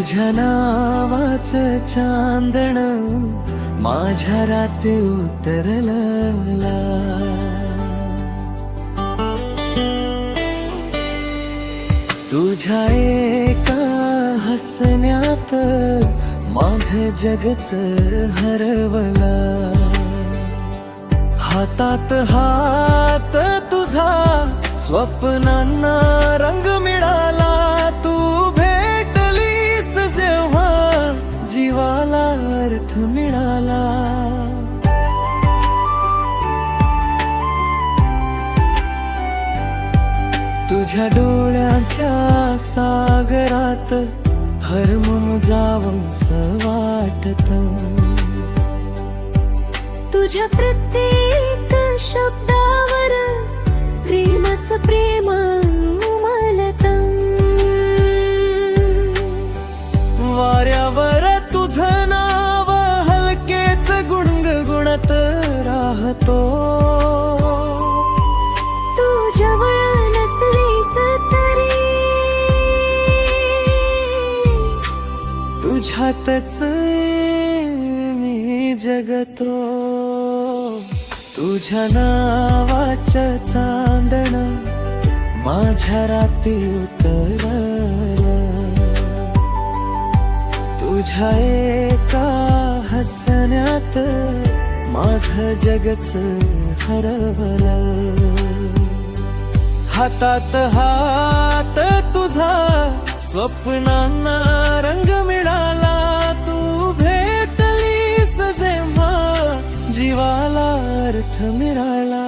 तुझ्या नावाचं चांदण माझ्या रात्री उतरला, तुझ्या एका हसण्यात माझं जगच हरवलं. हातात हात तुझा स्वप्नांना रंग मिळाला, तू भेटलीस जेव्हा जीवाला अर्थ मिळाला. तुझ्या डोळ्याच्या सागरात हरमून जावंस वाटतं. तुझ्या प्रत्येक शब्दावर प्रेमाचं प्रेम उमलतं. वाऱ्यावर तुझं नाव हलकेच गुणगुणत राहतो. तू जवळ नसलीस तरी तुझ्यातच मी जगतो. तुझ्या नावाचं चांदण माझ्या रात्री उतरलं, तुझ्या एका हसण्यात माझं जगच हरवलं. हातात हात तुझा स्वप्नांना रंग मिळाला, तू भेटलीस जेव्हा जीवाला अर्थ मिळाला.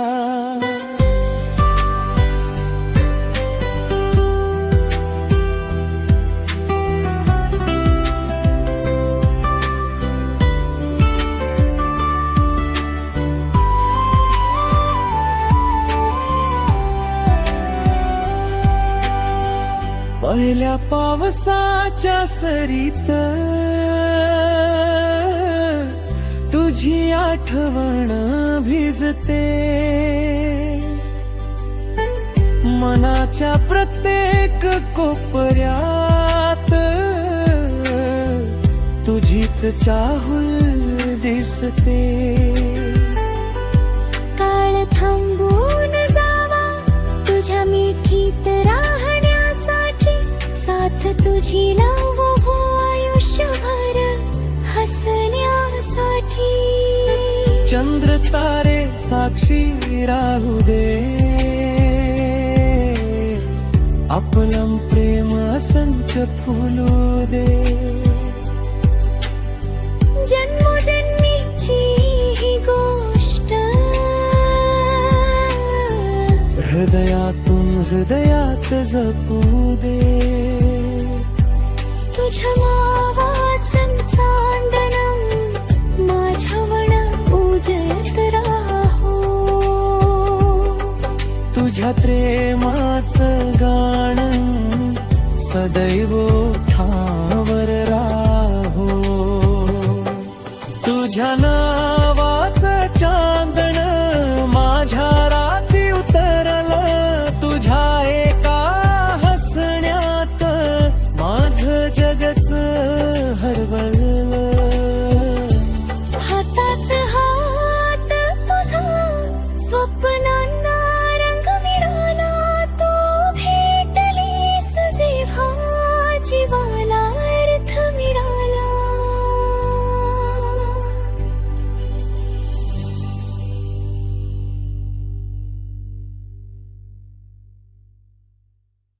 पहिल्या पावसाच्या सरीत तुझी आठवण भिजते. मनाच्या प्रत्येक कोपऱ्यात तुझीच चाहूल दिसते. काळ थांबून जावा तुझ्या मिठीत राहण्यासाठी, साथ तुझी लावू हो आयुष्यभर हसण्यासाठी. चंद्र तारे साक्षी राहू दे, आपलं प्रेम असंच फुलू दे. जन्मोजन्मीची ही गोष्ट हृदयातून हृदयात जपू दे. तुझ्या नावाचं चांदण माझ्यावर उजळत राहो. तुझ्या प्रेमाचं गाणं सदैव ठावर राहो. तुझ्या